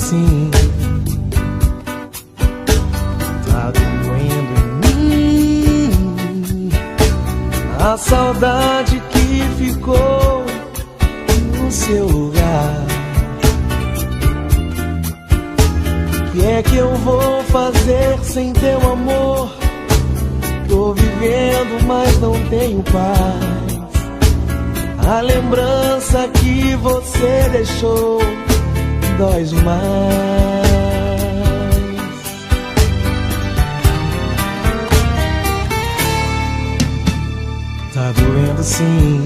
assim. Tá doendo em mim a saudade que ficou no seu lugar. O que é que eu vou fazer sem teu amor? Tô vivendo, mas não tenho paz. A lembrança que você deixou dói demais. Tá doendo sim,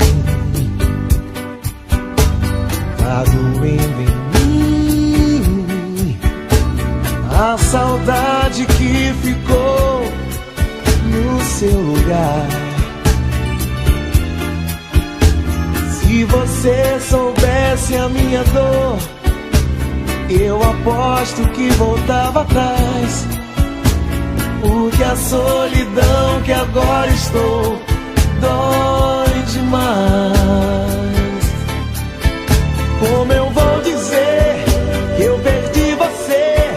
tá doendo em mim a saudade que ficou no seu lugar. Se você soubesse a minha dor, eu aposto que voltava atrás. Porque a solidão que agora estou dói demais. Como eu vou dizer que eu perdi você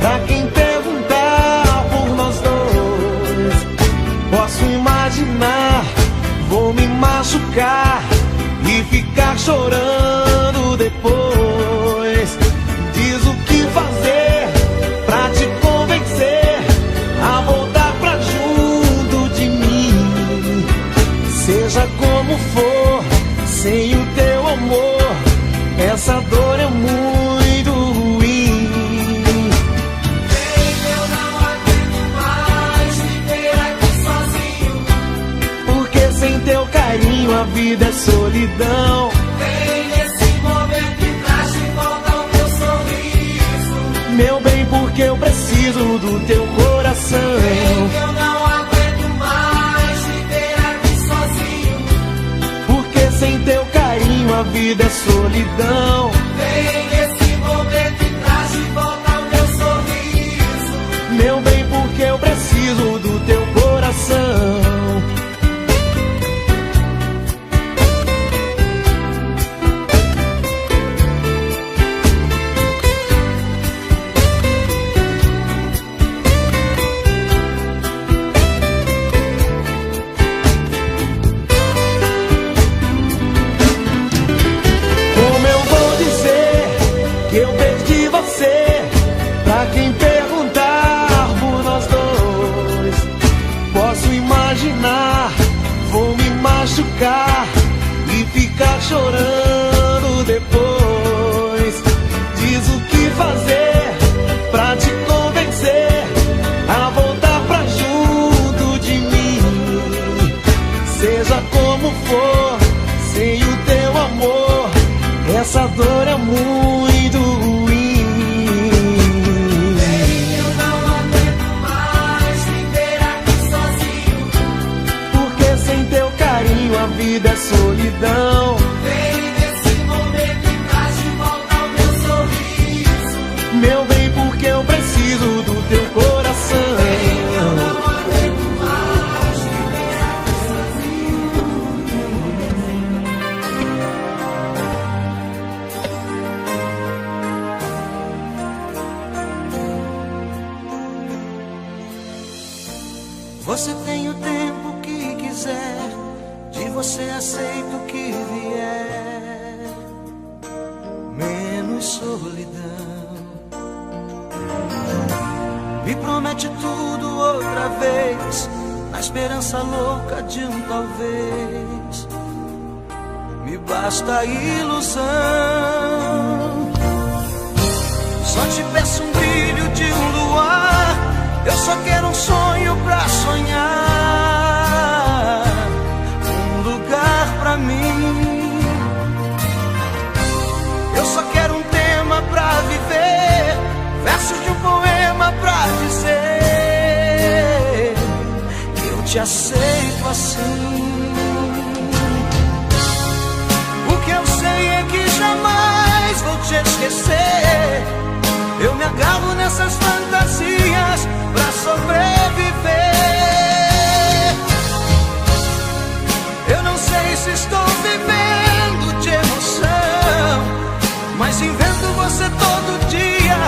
pra quem perguntar por nós dois? Posso imaginar, vou me machucar e ficar chorando depois. Diz o que fazer pra te convencer a voltar pra junto de mim. Seja como for, sem o teu amor, essa dor é muito ruim. Baby, eu não aguento mais viver aqui sozinho. Porque sem teu carinho a vida é solidão. Vem nesse momento e traz de volta o meu sorriso. Meu bem, porque eu preciso do teu coração. Baby, eu não aguento mais viver aqui sozinho. Porque sem teu carinho a vida é solidão. Vem nesse momento e traz de volta o meu sorriso. Meu bem, porque eu preciso do teu coração. Como eu vou dizer que eu perdi você pra quem perguntar por nós dois? Posso imaginar, vou me machucar e ficar chorando depois. Diz o que fazer pra te convencer a voltar pra junto de mim. Seja como for, sem o teu amor, essa dor é muito ruim. Baby, eu não aguento mais viver aqui sozinho. Porque sem teu carinho a vida é solidão. Vem nesse momento e traz de volta o meu sorriso. Meu bem, porque eu preciso do teu coração. Eu não aguento mais viver aqui sozinho. Você tem o tempo que quiser, de você aceito o que vier, menos solidão. Me promete tudo outra vez, na esperança louca de um talvez. Me basta a ilusão. Só te peço um brilho de um luar. Eu só quero um sonho pra sonhar, um lugar pra mim. Eu só quero um tema pra viver, versos de um poema pra dizer que eu te aceito assim. O que eu sei é que jamais vou te esquecer. Eu me agarro nessas fantasias pra sobreviver. Eu não sei se estou vivendo de emoção, mas invento você todo dia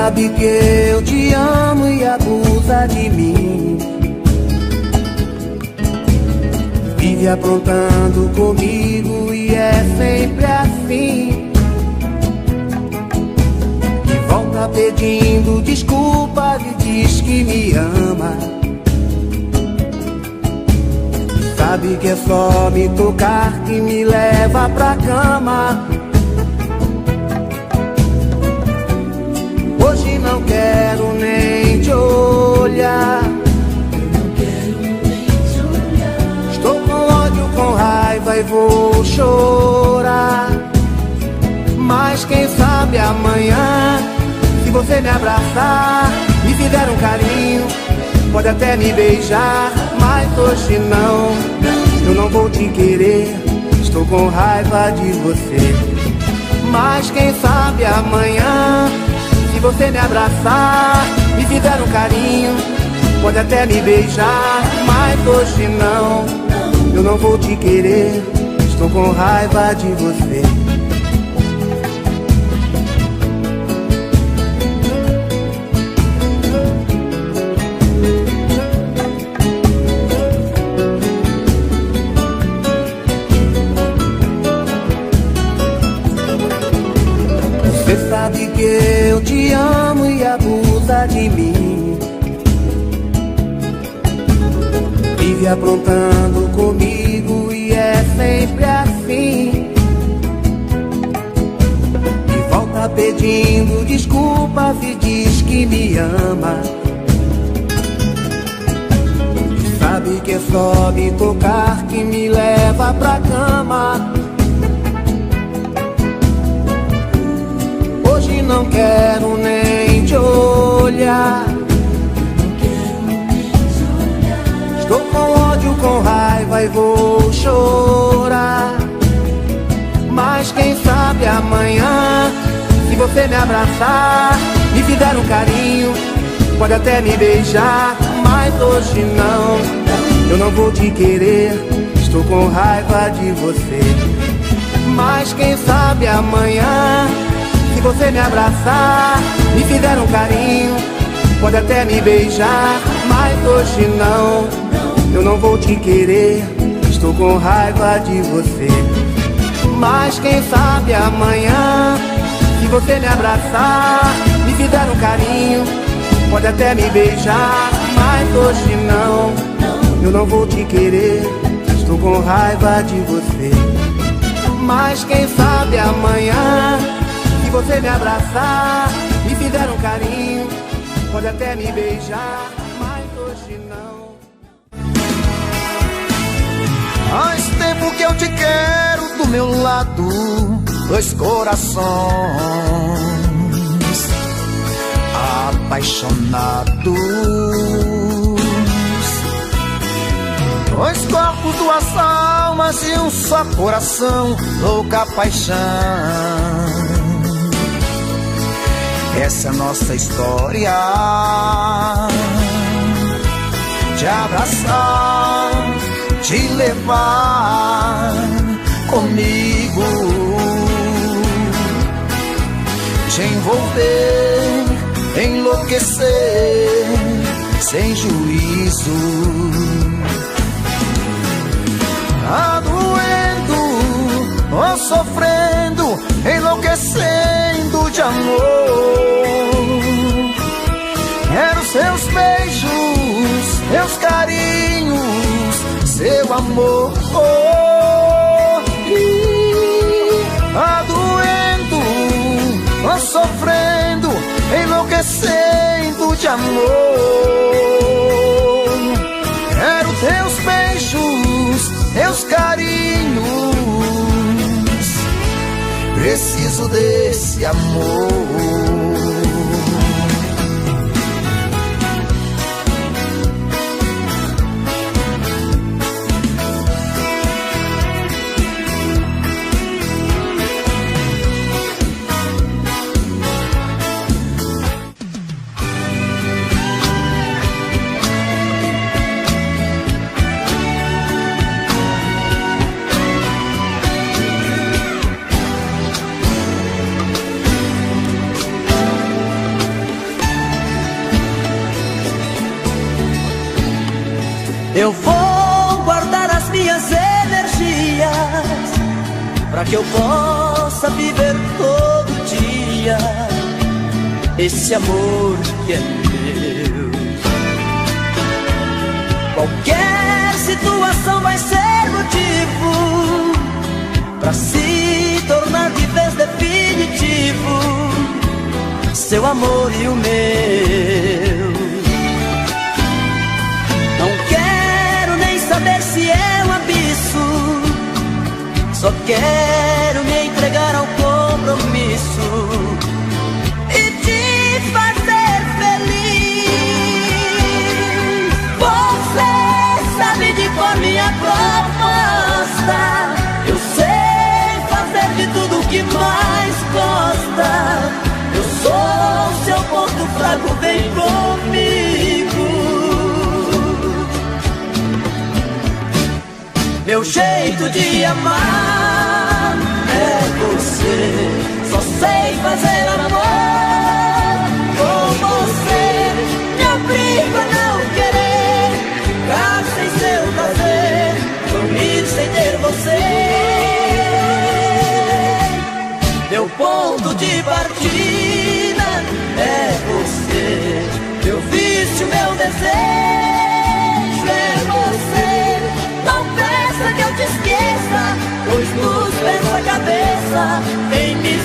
sabe que eu te amo e abusa de mim. Vive aprontando comigo e é sempre assim. E volta pedindo desculpas e diz que me ama. Sabe que é só me tocar que me leva pra cama. Hoje não quero nem te olhar. Estou com ódio, com raiva e vou chorar. Mas quem sabe amanhã, se você me abraçar, me fizer um carinho, pode até me beijar. Mas hoje não, eu não vou te querer. Estou com raiva de você. Mas quem sabe amanhã, se você me abraçar, me fizer um carinho, pode até me beijar. Mas hoje não, eu não vou te querer. Estou com raiva de você. Você sabe que eu te amo e abusa de mim. Vive aprontando comigo e é sempre assim. E volta pedindo desculpas e diz que me ama. E sabe que é só me tocar que me leva pra cama. Hoje não quero nem te olhar. Estou com ódio, com raiva e vou chorar. Mas quem sabe amanhã, se você me abraçar, me fizer um carinho, pode até me beijar. Mas hoje não, eu não vou te querer. Estou com raiva de você. Mas quem sabe amanhã, se você me abraçar, me fizer um carinho, pode até me beijar. Mas hoje não, eu não vou te querer. Estou com raiva de você. Mas quem sabe amanhã, se você me abraçar, me fizer um carinho, pode até me beijar. Mas hoje não, eu não vou te querer. Estou com raiva de você. Mas quem sabe amanhã, se você me abraçar, me fizer um carinho, pode até me beijar. Mas hoje não. Faz tempo que eu te quero do meu lado, dois corações apaixonados, dois corpos, duas almas e um só coração, louca paixão. Essa é a nossa história, te abraçar, te levar comigo, te envolver, enlouquecer, sem juízo. Tá doendo, ou sofrendo, enlouquecendo de amor. Quero seus beijos, meus carinhos, seu amor. Tá doendo, ou sofrendo, enlouquecendo de amor. Quero teus beijos, teus carinhos, preciso desse amor. pra que eu possa viver todo dia esse amor que é meu. Qualquer situação vai ser motivo pra se tornar de vez definitivo seu amor e o meu. Não quero nem saber se é um abismo, só quero me entregar ao compromisso e te fazer feliz. Você sabe de cor minha proposta, eu sei fazer de tudo o que mais gosta. Eu sou seu ponto fraco, vem comigo. Meu jeito de amar é você, só sei fazer amor com você. Me obrigo a não querer ficar sem seu prazer, dormir sem ter você. Meu ponto de partida é você, meu vício, meu desejo é você. Não peça que eu te esqueça, pois nos pés a cabeça em mim